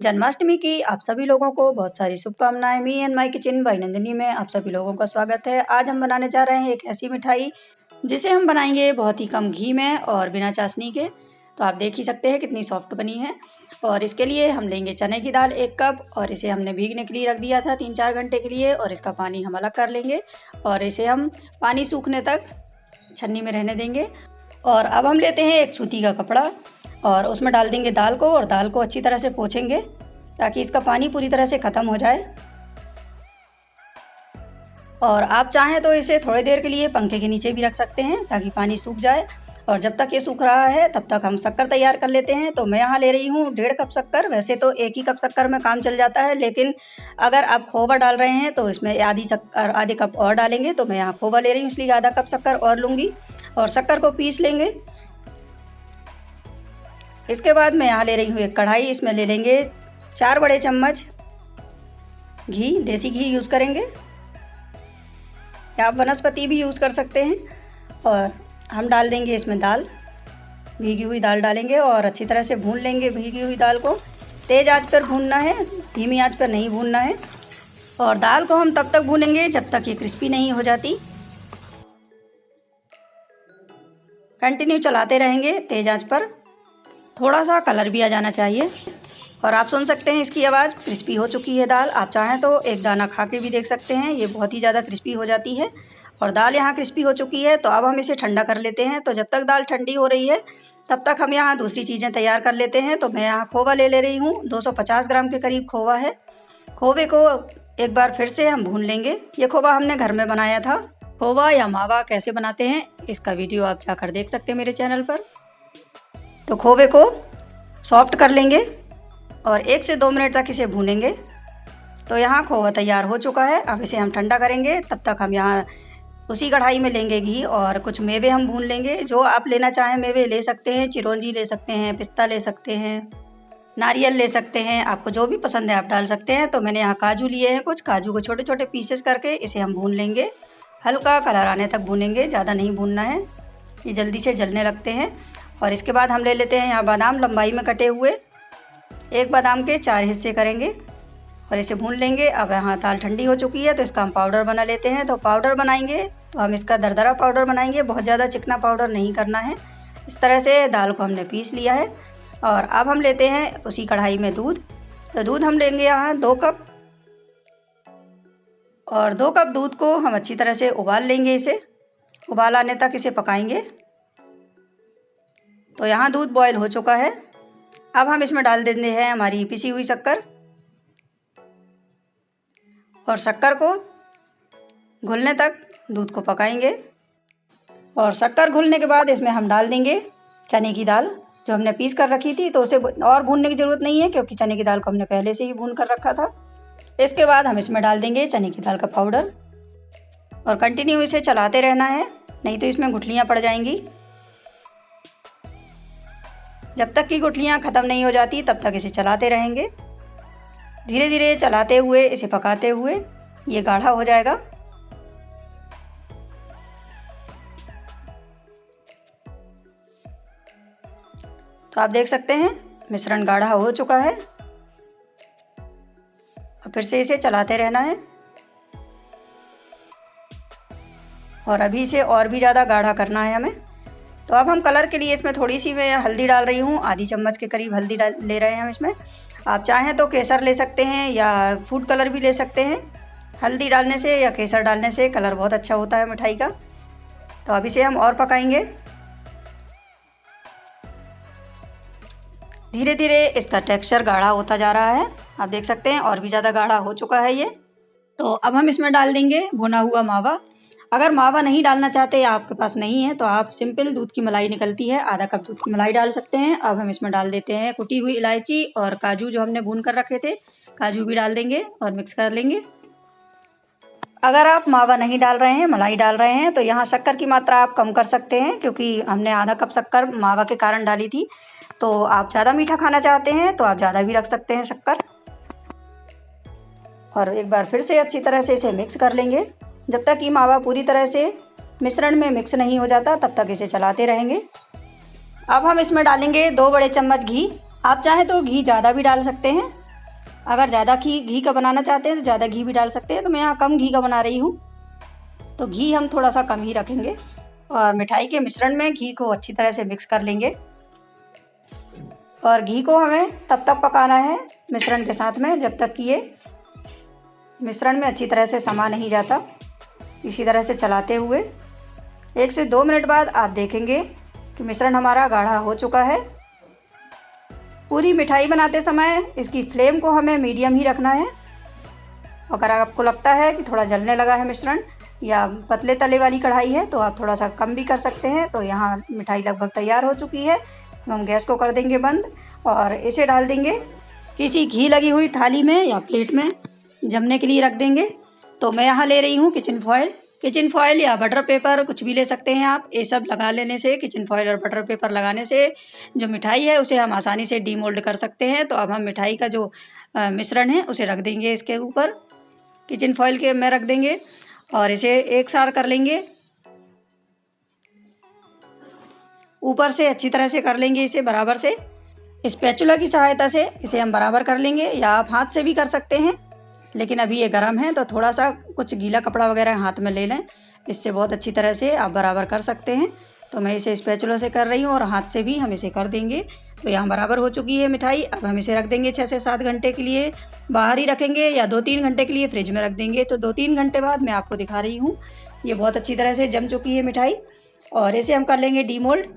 जन्माष्टमी की आप सभी लोगों को बहुत सारी शुभकामनाएं। Me and my kitchen by Nandini में आप सभी लोगों का स्वागत है। आज हम बनाने जा रहे हैं एक ऐसी मिठाई जिसे हम बनाएंगे बहुत ही कम घी में और बिना चाशनी के। तो आप देख ही सकते हैं कितनी सॉफ्ट बनी है। और इसके लिए हम लेंगे चने की दाल 1 कप और इसे हमने भीगने के लिए रख दिया था 3-4 घंटे के लिए, और इसका पानी हम अलग कर लेंगे और इसे हम पानी सूखने तक छन्नी में रहने देंगे। और अब हम लेते हैं एक सूती का कपड़ा और उसमें डाल देंगे दाल को, और दाल को अच्छी तरह से पोंछेंगे ताकि इसका पानी पूरी तरह से ख़त्म हो जाए। और आप चाहें तो इसे थोड़ी देर के लिए पंखे के नीचे भी रख सकते हैं ताकि पानी सूख जाए। और जब तक ये सूख रहा है तब तक हम शक्कर तैयार कर लेते हैं। तो मैं यहाँ ले रही हूँ 1.5 कप शक्कर। वैसे तो 1 ही कप शक्कर में काम चल जाता है, लेकिन अगर आप खोवा डाल रहे हैं तो इसमें आधे कप और डालेंगे। तो मैं यहाँ खोवा ले रही हूँ, इसलिए आधा कप शक्कर और लूँगी और शक्कर को पीस लेंगे। इसके बाद मैं यहाँ ले रही हूँ एक कढ़ाई। इसमें ले लेंगे 4 बड़े चम्मच घी, देसी घी यूज़ करेंगे या आप वनस्पति भी यूज़ कर सकते हैं। और हम डाल देंगे इसमें दाल, भीगी हुई दाल डालेंगे और अच्छी तरह से भून लेंगे। भीगी हुई दाल को तेज़ आंच पर भूनना है, धीमी आंच पर नहीं भूनना है। और दाल को हम तब तक भूनेंगे जब तक ये क्रिस्पी नहीं हो जाती। कंटिन्यू चलाते रहेंगे तेज़ आंच पर। थोड़ा सा कलर भी आ जाना चाहिए। और आप सुन सकते हैं इसकी आवाज़, क्रिस्पी हो चुकी है दाल। आप चाहें तो एक दाना खा के भी देख सकते हैं, ये बहुत ही ज़्यादा क्रिस्पी हो जाती है। और दाल यहाँ क्रिस्पी हो चुकी है। तो अब हम इसे ठंडा कर लेते हैं। तो जब तक दाल ठंडी हो रही है तब तक हम यहाँ दूसरी चीज़ें तैयार कर लेते हैं। तो मैं यहाँ खोवा ले रही हूँ, 250 ग्राम के करीब खोवा है। खोवे को एक बार फिर से हम भून लेंगे। ये खोवा हमने घर में बनाया था। खोवा या मावा कैसे बनाते हैं इसका वीडियो आप जाकर देख सकते हैं मेरे चैनल पर। तो खोवे को सॉफ्ट कर लेंगे और 1 से 2 मिनट तक इसे भूनेंगे। तो यहाँ खोवा तैयार हो चुका है। अब इसे हम ठंडा करेंगे। तब तक हम यहाँ उसी कढ़ाई में लेंगे घी और कुछ मेवे हम भून लेंगे। जो आप लेना चाहें मेवे ले सकते हैं, चिरौंजी ले सकते हैं, पिस्ता ले सकते हैं, नारियल ले सकते हैं, आपको जो भी पसंद है आप डाल सकते हैं। तो मैंने यहाँ काजू लिए हैं, कुछ काजू को छोटे छोटे पीसेस करके इसे हम भून लेंगे। हल्का कलर आने तक भूनेंगे, ज़्यादा नहीं भूनना है, ये जल्दी से जलने लगते हैं। और इसके बाद हम ले लेते हैं यहाँ बादाम, लंबाई में कटे हुए। 1 बादाम के 4 हिस्से करेंगे और इसे भून लेंगे। अब यहाँ दाल ठंडी हो चुकी है तो इसका हम पाउडर बना लेते हैं। तो पाउडर बनाएंगे तो हम इसका दरदरा पाउडर बनाएंगे, बहुत ज़्यादा चिकना पाउडर नहीं करना है। इस तरह से दाल को हमने पीस लिया है। और अब हम लेते हैं उसी कढ़ाई में दूध। तो दूध हम लेंगे यहाँ 2 कप, और 2 कप दूध को हम अच्छी तरह से उबाल लेंगे। इसे उबाल आने तक इसे पकाएंगे। तो यहाँ दूध बॉयल हो चुका है। अब हम इसमें डाल देते हैं हमारी पिसी हुई शक्कर, और शक्कर को घुलने तक दूध को पकाएंगे। और शक्कर घुलने के बाद इसमें हम डाल देंगे चने की दाल जो हमने पीस कर रखी थी। तो उसे और भूनने की ज़रूरत नहीं है क्योंकि चने की दाल को हमने पहले से ही भून कर रखा था। इसके बाद हम इसमें डाल देंगे चने की दाल का पाउडर और कंटिन्यू इसे चलाते रहना है, नहीं तो इसमें गुठलियाँ पड़ जाएंगी। जब तक कि गुठलियाँ ख़त्म नहीं हो जाती तब तक इसे चलाते रहेंगे। धीरे धीरे चलाते हुए इसे पकाते हुए ये गाढ़ा हो जाएगा। तो आप देख सकते हैं मिश्रण गाढ़ा हो चुका है। और फिर से इसे चलाते रहना है और अभी इसे और भी ज़्यादा गाढ़ा करना है हमें। तो अब हम कलर के लिए इसमें थोड़ी सी मैं हल्दी डाल रही हूँ, आधी चम्मच के करीब हल्दी ले रहे हैं हम इसमें। आप चाहें तो केसर ले सकते हैं या फूड कलर भी ले सकते हैं। हल्दी डालने से या केसर डालने से कलर बहुत अच्छा होता है मिठाई का। तो अब इसे हम और पकाएंगे। धीरे धीरे इसका टेक्सचर गाढ़ा होता जा रहा है, आप देख सकते हैं और भी ज़्यादा गाढ़ा हो चुका है ये। तो अब हम इसमें डाल देंगे भुना हुआ मावा। अगर मावा नहीं डालना चाहते या आपके पास नहीं है तो आप सिंपल दूध की मलाई निकलती है, आधा कप दूध की मलाई डाल सकते हैं। अब हम इसमें डाल देते हैं कुटी हुई इलायची और काजू जो हमने भून कर रखे थे, काजू भी डाल देंगे और मिक्स कर लेंगे। अगर आप मावा नहीं डाल रहे हैं, मलाई डाल रहे हैं, तो यहाँ शक्कर की मात्रा आप कम कर सकते हैं क्योंकि हमने आधा कप शक्कर मावा के कारण डाली थी। तो आप ज़्यादा मीठा खाना चाहते हैं तो आप ज़्यादा भी रख सकते हैं शक्कर। और एक बार फिर से अच्छी तरह से इसे मिक्स कर लेंगे। जब तक कि मावा पूरी तरह से मिश्रण में मिक्स नहीं हो जाता तब तक इसे चलाते रहेंगे। अब हम इसमें डालेंगे 2 बड़े चम्मच घी। आप चाहें तो घी ज़्यादा भी डाल सकते हैं। अगर ज़्यादा घी का बनाना चाहते हैं तो ज़्यादा घी भी डाल सकते हैं, तो मैं यहाँ कम घी का बना रही हूँ, तो घी हम थोड़ा सा कम ही रखेंगे। और मिठाई के मिश्रण में घी को अच्छी तरह से मिक्स कर लेंगे और घी को हमें तब तक पकाना है मिश्रण के साथ में जब तक कि ये मिश्रण में अच्छी तरह से समा नहीं जाता। इसी तरह से चलाते हुए 1 से 2 मिनट बाद आप देखेंगे कि मिश्रण हमारा गाढ़ा हो चुका है। पूरी मिठाई बनाते समय इसकी फ्लेम को हमें मीडियम ही रखना है। अगर आपको लगता है कि थोड़ा जलने लगा है मिश्रण या पतले तले वाली कढ़ाई है तो आप थोड़ा सा कम भी कर सकते हैं। तो यहाँ मिठाई लगभग तैयार हो चुकी है, तो हम गैस को कर देंगे बंद और इसे डाल देंगे किसी घी लगी हुई थाली में या प्लेट में जमने के लिए रख देंगे। तो मैं यहाँ ले रही हूँ किचन फॉयल या बटर पेपर, कुछ भी ले सकते हैं आप। ये सब लगा लेने से, किचन फॉयल और बटर पेपर लगाने से जो मिठाई है उसे हम आसानी से डीमोल्ड कर सकते हैं। तो अब हम मिठाई का जो मिश्रण है उसे रख देंगे इसके ऊपर, किचन फॉयल के में रख देंगे और इसे एक साथ कर लेंगे। ऊपर से अच्छी तरह से कर लेंगे इसे बराबर से। स्पैचुला की सहायता से इसे हम बराबर कर लेंगे या आप हाथ से भी कर सकते हैं, लेकिन अभी ये गर्म है तो थोड़ा सा कुछ गीला कपड़ा वगैरह हाथ में ले लें, इससे बहुत अच्छी तरह से आप बराबर कर सकते हैं। तो मैं इसे स्पैचुला से कर रही हूँ और हाथ से भी हम इसे कर देंगे। तो यहाँ बराबर हो चुकी है मिठाई। अब हम इसे रख देंगे 6 से 7 घंटे के लिए, बाहर ही रखेंगे या 2-3 घंटे के लिए फ्रिज में रख देंगे। तो 2-3 घंटे बाद मैं आपको दिखा रही हूँ, ये बहुत अच्छी तरह से जम चुकी है मिठाई और इसे हम कर लेंगे डीमोल्ड।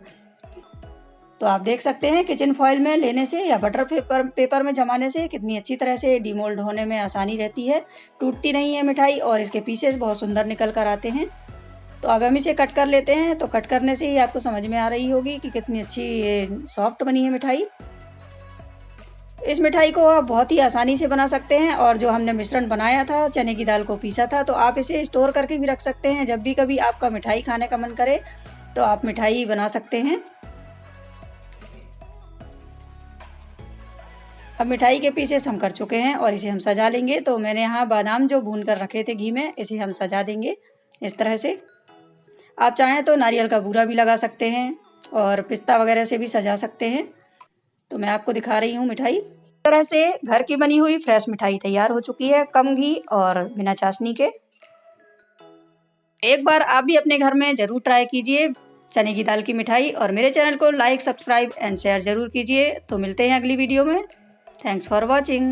तो आप देख सकते हैं किचन फॉयल में लेने से या बटर पेपर में जमाने से कितनी अच्छी तरह से डीमोल्ड होने में आसानी रहती है, टूटती नहीं है मिठाई और इसके पीसेस बहुत सुंदर निकल कर आते हैं। तो अब हम इसे कट कर लेते हैं। तो कट करने से ही आपको समझ में आ रही होगी कि कितनी अच्छी ये सॉफ्ट बनी है मिठाई। इस मिठाई को आप बहुत ही आसानी से बना सकते हैं और जो हमने मिश्रण बनाया था, चने की दाल को पीसा था, तो आप इसे स्टोर करके भी रख सकते हैं। जब भी कभी आपका मिठाई खाने का मन करे तो आप मिठाई बना सकते हैं। अब मिठाई के पीसेस हम कर चुके हैं और इसे हम सजा लेंगे। तो मैंने यहाँ बादाम जो भून कर रखे थे घी में, इसे हम सजा देंगे इस तरह से। आप चाहें तो नारियल का बूरा भी लगा सकते हैं और पिस्ता वगैरह से भी सजा सकते हैं। तो मैं आपको दिखा रही हूँ मिठाई। इस तरह से घर की बनी हुई फ्रेश मिठाई तैयार हो चुकी है, कम घी और बिना चाशनी के। एक बार आप भी अपने घर में ज़रूर ट्राई कीजिए चने की दाल की मिठाई और मेरे चैनल को लाइक, सब्सक्राइब एंड शेयर ज़रूर कीजिए। तो मिलते हैं अगली वीडियो में। Thanks for watching.